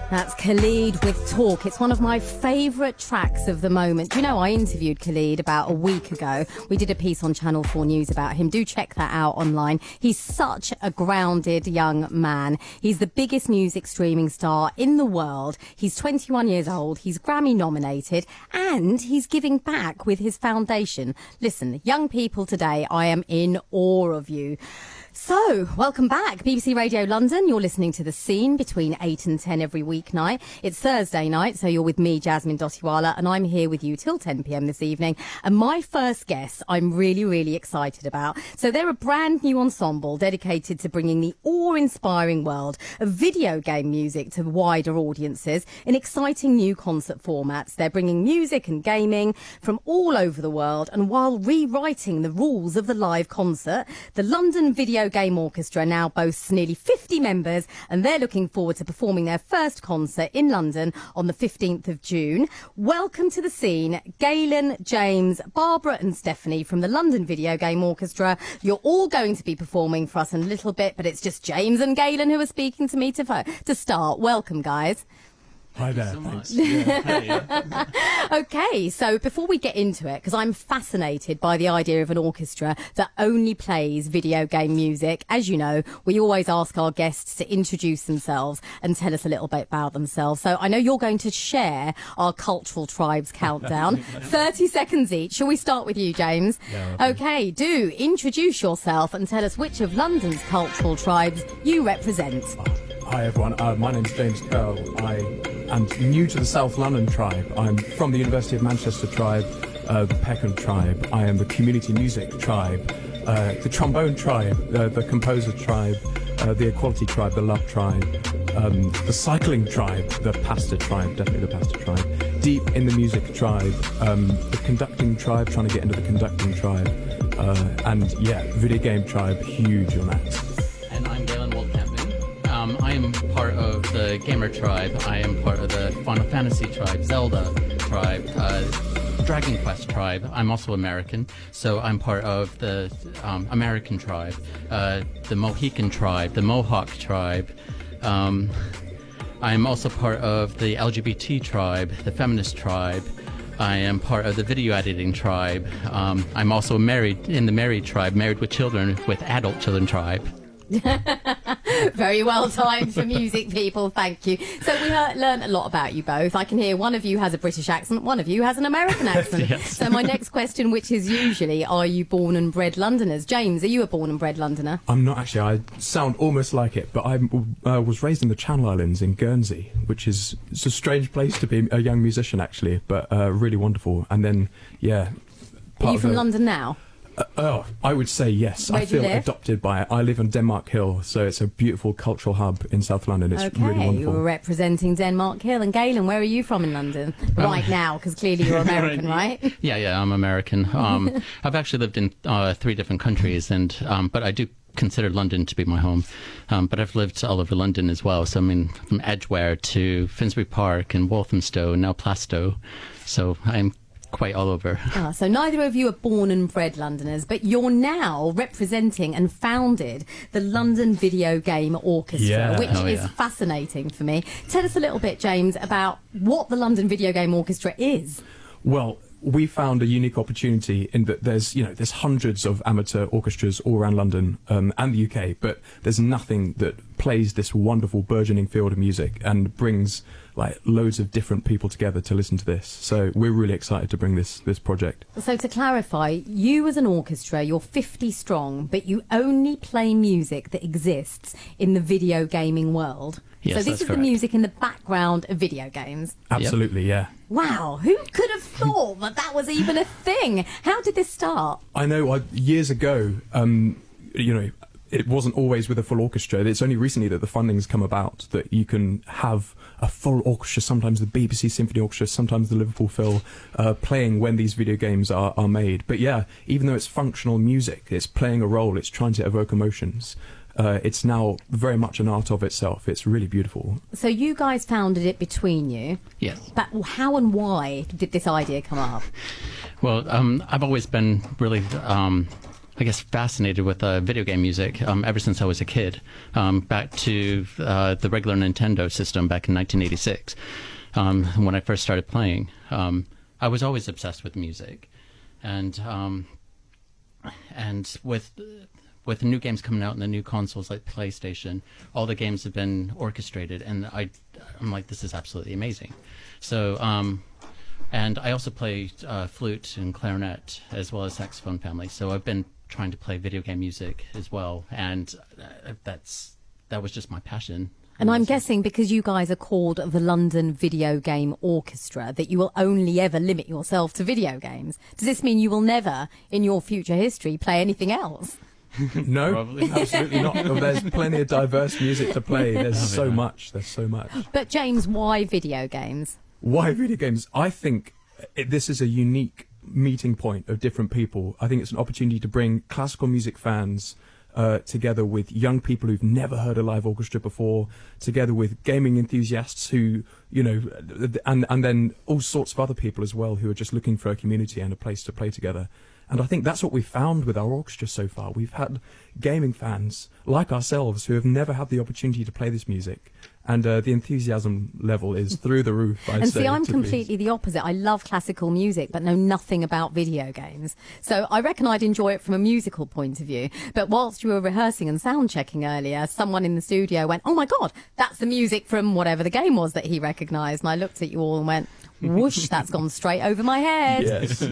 That's Khalid with Talk. It's one of my favourite tracks of the moment. You know, I interviewed Khalid about a week ago. We did a piece on Channel 4 News about him. Do check that out online. He's such a grounded young man. He's the biggest music streaming star in the world. He's 21 years old. He's Grammy nominated and he's giving back with his foundation. Listen, young people today, I am in awe of you. So, welcome back. BBC Radio London. You're listening to The Scene between 8 and 10 every weeknight. It's Thursday night, so you're with me, Jasmine Dotiwala, and I'm here with you till 10 p.m. this evening. And my first guest, I'm really, really excited about. So they're a brand new ensemble dedicated to bringing the awe-inspiring world of video game music to wider audiences in exciting new concert formats. They're bringing music and gaming from all over the world, and while rewriting the rules of the live concert, the London Video Game Orchestra now boasts nearly 50 members, and they're looking forward to performing their first concert in London on the 15th of June. Welcome to The Scene, Galen, James, Barbara and Stephanie from the London Video Game Orchestra. You're all going to be performing for us in a little bit, but it's just James and Galen who are speaking to me to start. Welcome, guys. Hi there. Thanks So Yeah. Okay, so before we get into it, because I'm fascinated by the idea of an orchestra that only plays video game music. As you know, we always ask our guests to introduce themselves and tell us a little bit about themselves. So I know you're going to share our cultural tribes countdown. 30 seconds each. Shall we start with you, James? Yeah, okay, do introduce yourself and tell us which of London's cultural tribes you represent. Hi everyone, my name's James Curl. I am new to the South London tribe. I'm from the University of Manchester tribe, the Peckham tribe. I am the community music tribe, the trombone tribe, the composer tribe, the equality tribe, the love tribe, the cycling tribe, the pastor tribe, definitely the pastor tribe, deep in the music tribe, the conducting tribe, trying to get into the conducting tribe, and yeah, video game tribe, huge on that. And I'm Galen I am part of the Gamer tribe. I am part of the Final Fantasy tribe, Zelda tribe, Dragon Quest tribe. I'm also American, so I'm part of the American tribe, the Mohican tribe, the Mohawk tribe. I'm also part of the LGBT tribe, the feminist tribe. I am part of the video editing tribe. I'm also married in the married tribe, married with children, with adult children tribe. Very well timed for music, people. Thank you. So we learned a lot about you both. I can hear one of you has a British accent, one of you has an American accent. Yes. So my next question, which is usually, are you born and bred Londoners? James, are you a born and bred Londoner? I'm not actually. I sound almost like it, but I was raised in the Channel Islands in Guernsey, which is it's a strange place to be a young musician, actually, but really wonderful. And then, yeah. Are you from London now? I would say yes. Where I do you feel live? adopted by it. I live on Denmark Hill, so it's a beautiful cultural hub in South London. It's really Okay, wonderful. you're representing Denmark Hill. And Galen, where are you from in London? Right now, because clearly you're American, right? Yeah, I'm American. I've actually lived in 3 different countries, and but I do consider London to be my home. But I've lived all over London as well. So I mean, from Edgware to Finsbury Park and Walthamstow, now Plaistow. So I'm quite all over. So neither of you are born and bred Londoners, but you're now representing and founded the London Video Game Orchestra, which is fascinating for me. Tell us a little bit, James, about what the London Video Game Orchestra is. Well, we found a unique opportunity in that there's hundreds of amateur orchestras all around London and the UK, but there's nothing that plays this wonderful burgeoning field of music and brings like loads of different people together to listen to this. So we're really excited to bring this project. So to clarify, you as an orchestra, you're 50 strong, but you only play music that exists in the video gaming world. Yes, so this is correct. the music in the background of video games. Absolutely, yeah. Wow, who could have thought that was even a thing? How did this start? I know years ago, it wasn't always with a full orchestra. It's only recently that the funding's come about that you can have a full orchestra, sometimes the BBC Symphony Orchestra, sometimes the Liverpool Phil, playing when these video games are made. But yeah, even though it's functional music, it's playing a role, it's trying to evoke emotions. It's now very much an art of itself. It's really beautiful. So you guys founded it between you. Yes. But how and why did this idea come up? Well, I've always been really I guess, fascinated with video game music ever since I was a kid, back to the regular Nintendo system back in 1986, when I first started playing. I was always obsessed with music, and with new games coming out and the new consoles like PlayStation, all the games have been orchestrated, and I'm like, this is absolutely amazing. So, and I also play flute and clarinet as well as saxophone family. So I've been trying to play video game music as well, and that was just my passion. And I'm guessing because you guys are called the London Video Game Orchestra that you will only ever limit yourself to video games. Does this mean you will never, in your future history, play anything else? No, Probably. absolutely not. There's plenty of diverse music to play. There's so much. But James, why video games? Why video games? I think this is a unique meeting point of different people. I think it's an opportunity to bring classical music fans together with young people who've never heard a live orchestra before, together with gaming enthusiasts who, and then all sorts of other people as well who are just looking for a community and a place to play together. And I think that's what we've found with our orchestra so far. We've had gaming fans like ourselves who have never had the opportunity to play this music. And the enthusiasm level is through the roof, I'd And say. see, I'm completely the opposite. I love classical music, but know nothing about video games. So I reckon I'd enjoy it from a musical point of view. But whilst you were rehearsing and sound checking earlier, someone in the studio went, "Oh my God, that's the music from whatever the game was that he recognised." And I looked at you all and went, whoosh, that's gone straight over my head. Yes.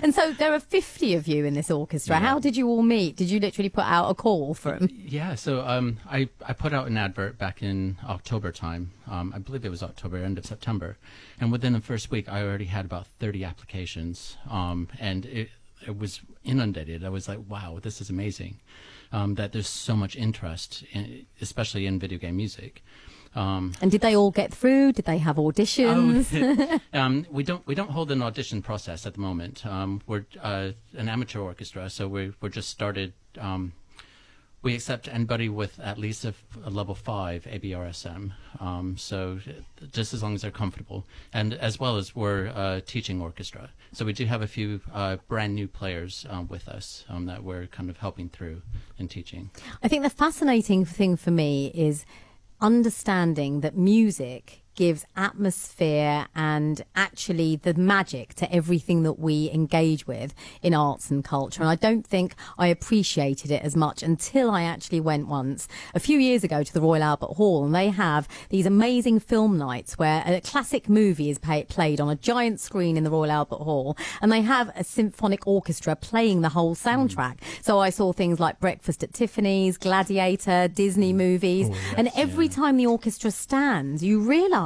And so there are 50 of you in this orchestra. How did you all meet? Did you literally put out a call for them? Yeah, so I put out an advert back in October time. I believe it was October, end of September. And within the first week, I already had about 30 applications. And it was inundated. I was like, wow, this is amazing. That there's so much interest, especially in video game music. And did they all get through? Did they have auditions? We don't hold an audition process at the moment. We're an amateur orchestra, so we're just started. We accept anybody with at least a level 5 ABRSM. So just as long as they're comfortable, and as well as we're a teaching orchestra, so we do have a few brand new players with us that we're kind of helping through in teaching. I think the fascinating thing for me is understanding that music gives atmosphere and actually the magic to everything that we engage with in arts and culture. And I don't think I appreciated it as much until I actually went once a few years ago to the Royal Albert Hall, and they have these amazing film nights where a classic movie is played on a giant screen in the Royal Albert Hall, and they have a symphonic orchestra playing the whole soundtrack. So I saw things like Breakfast at Tiffany's, Gladiator, Disney movies, and every time the orchestra stands, you realise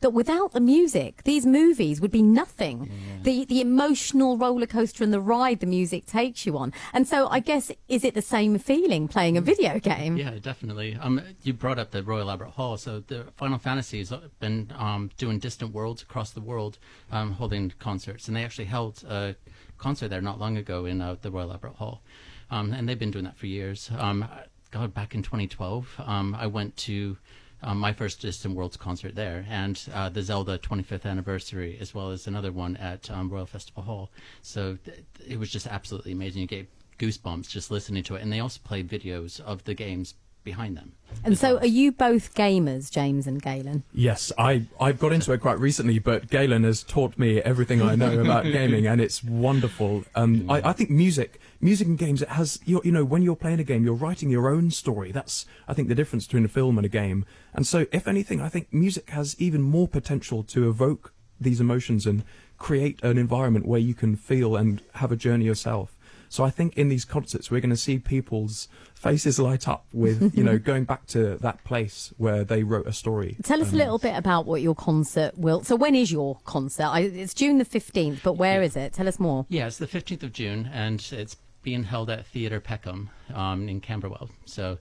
that without the music, these movies would be nothing. The emotional roller coaster and the ride the music takes you on. And so I guess, is it the same feeling playing a video game? Yeah, definitely. You brought up the Royal Albert Hall. So the Final Fantasy has been doing Distant Worlds across the world, holding concerts. And they actually held a concert there not long ago in the Royal Albert Hall. And they've been doing that for years. Back in 2012, I went to my first Distant Worlds concert there, and the Zelda 25th anniversary, as well as another one at Royal Festival Hall. So it was just absolutely amazing. You get goosebumps just listening to it. And they also played videos of the games behind them. And so are you both gamers, James and Galen? Yes, I've got into it quite recently, but Galen has taught me everything I know about gaming, and it's wonderful. I think music and games, it has, when you're playing a game, you're writing your own story. That's, I think, the difference between a film and a game. And so, if anything, I think music has even more potential to evoke these emotions and create an environment where you can feel and have a journey yourself. So I think in these concerts, we're going to see people's faces light up with, going back to that place where they wrote a story. Tell us a little bit about what your concert will... So when is your concert? It's June the 15th, but where is it? Tell us more. Yeah, it's the 15th of June, and it's being held at Theatre Peckham in Camberwell. So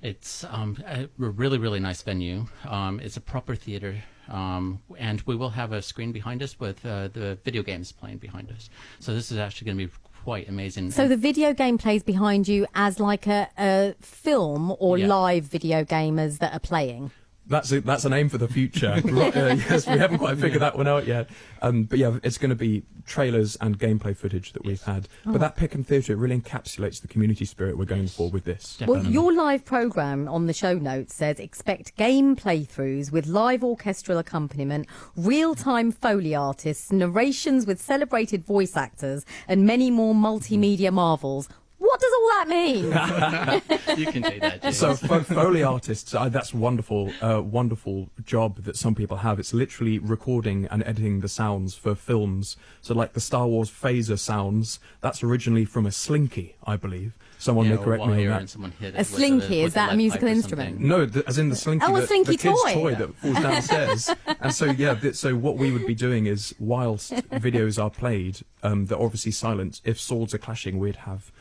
it's a really, really nice venue. It's a proper theatre, and we will have a screen behind us with the video games playing behind us. So this is actually going to be quite amazing. So the video game plays behind you as like a film or live video gamers that are playing? That's a name for the future. Yes, we haven't quite figured that one out yet. But yeah, it's going to be trailers and gameplay footage that we've had. But that Peckham Theatre, it really encapsulates the community spirit we're going for with this. Well, your live programme on the show notes says expect game playthroughs with live orchestral accompaniment, real-time Foley artists, narrations with celebrated voice actors, and many more multimedia marvels. What does all that mean? You can say that, James. So Foley artists, that's wonderful, wonderful job that some people have. It's literally recording and editing the sounds for films. So like the Star Wars phaser sounds, that's originally from a slinky, I believe. Someone may correct me on that. Someone hit it A slinky, is that a musical instrument? No, as in the slinky, Oh, a slinky the kid's toy. toy that falls downstairs. And so, yeah, so what we would be doing is, whilst videos are played, they're obviously silent. If swords are clashing, we'd have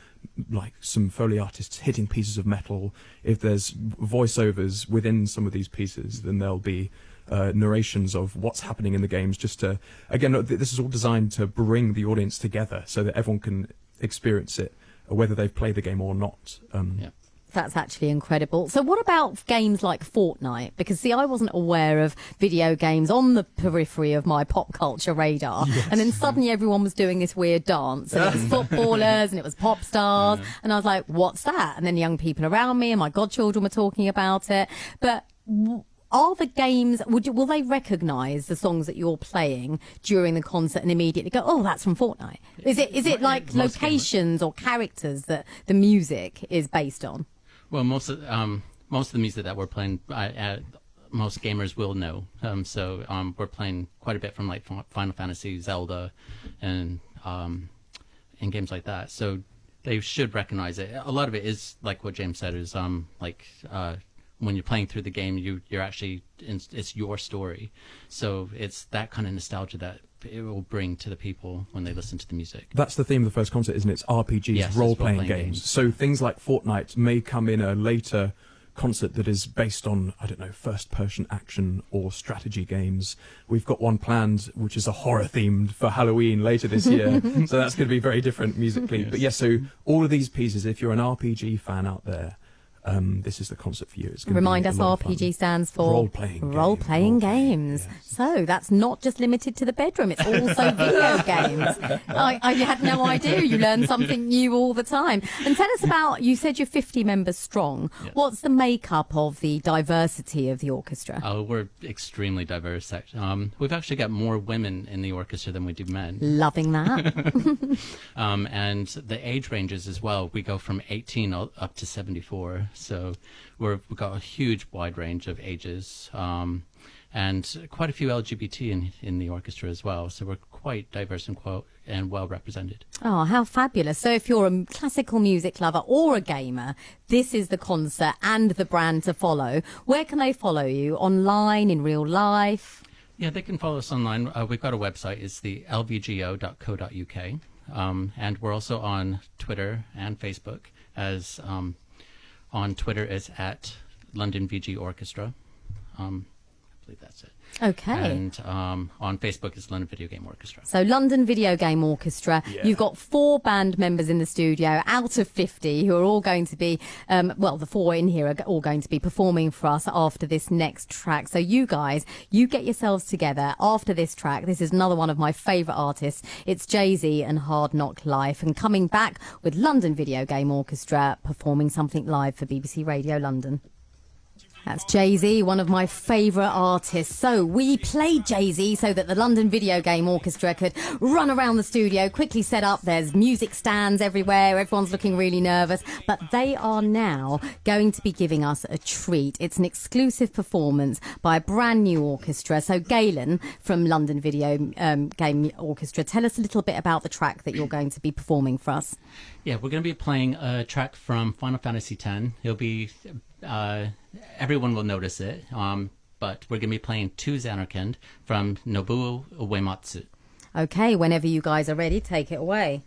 like some Foley artists hitting pieces of metal. If there's voiceovers within some of these pieces, then there'll be narrations of what's happening in the games, just to, again, this is all designed to bring the audience together so that everyone can experience it, whether they've played the game or not. That's actually incredible. So what about games like Fortnite? Because, see, I wasn't aware of video games on the periphery of my pop culture radar. Yes. And then suddenly everyone was doing this weird dance. And it was footballers and it was pop stars. Yeah. And I was like, what's that? And then young people around me and my godchildren were talking about it. But are the games, will they recognise the songs that you're playing during the concert and immediately go, oh, that's from Fortnite? Is it like locations or characters that the music is based on? Well, most of the music that we're playing, most gamers will know. So we're playing quite a bit from like Final Fantasy, Zelda, and games like that. So they should recognize it. A lot of it is like what James said, is when you're playing through the game, you're actually it's your story. So it's that kind of nostalgia that it will bring to the people when they listen to the music. That's the theme of the first concert, isn't it? It's RPGs, yes, role-playing games. So things like Fortnite may come in a later concert that is based on, I don't know, first-person action or strategy games. We've got one planned which is a horror-themed for Halloween later this year, so that's going to be very different musically. Yes. But yes, so all of these pieces, if you're an RPG fan out there, this is the concert for you. It's going Remind to be us, RPG stands for role-playing games. Yes. So that's not just limited to the bedroom; it's also video games. I had no idea. You learn something new all the time. And tell us about. You said you're 50 members strong. Yes. What's the makeup of the diversity of the orchestra? Oh, we're extremely diverse. We've actually got more women in the orchestra than we do men. Loving that. And the age ranges as well. We go from 18 up to 74. So we've got a huge wide range of ages, and quite a few LGBT in the orchestra as well. So we're quite diverse and well represented. Oh, how fabulous. So if you're a classical music lover or a gamer, this is the concert and the brand to follow. Where can they follow you? Online, in real life? Yeah, they can follow us online. We've got a website. It's the lvgo.co.uk. And we're also on Twitter and Facebook as... on Twitter, it's at London VG Orchestra. I believe that's it. Okay. And on Facebook, it's London Video Game Orchestra. So London Video Game Orchestra. Yeah. You've got 4 band members in the studio out of 50 who are all going to be, the 4 in here are all going to be performing for us after this next track. So you guys, you get yourselves together after this track. This is another one of my favourite artists. It's Jay-Z and Hard Knock Life. And coming back with London Video Game Orchestra performing something live for BBC Radio London. That's Jay-Z, one of my favourite artists. So we played Jay-Z so that the London Video Game Orchestra could run around the studio, quickly set up. There's music stands everywhere. Everyone's looking really nervous. But they are now going to be giving us a treat. It's an exclusive performance by a brand new orchestra. So Galen from London Video Game Orchestra, tell us a little bit about the track that you're going to be performing for us. Yeah, we're going to be playing a track from Final Fantasy X. It'll be... everyone will notice it, but we're going to be playing To Zanarkand from Nobuo Uematsu. Okay, whenever you guys are ready, take it away.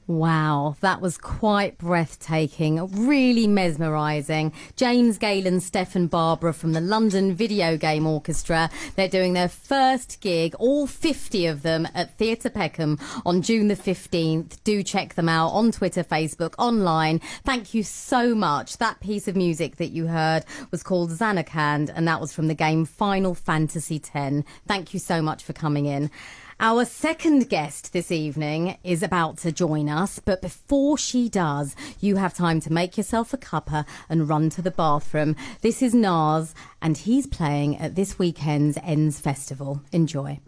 Wow, that was quite breathtaking, really mesmerising. James, Galen, Steph and Barbara from the London Video Game Orchestra. They're doing their first gig, all 50 of them, at Theatre Peckham on June the 15th. Do check them out on Twitter, Facebook, online. Thank you so much. That piece of music that you heard was called Zanarkand, and that was from the game Final Fantasy X. Thank you so much for coming in. Our second guest this evening is about to join us, but before she does, you have time to make yourself a cuppa and run to the bathroom. This is Nas, and he's playing at this weekend's Ends Festival. Enjoy.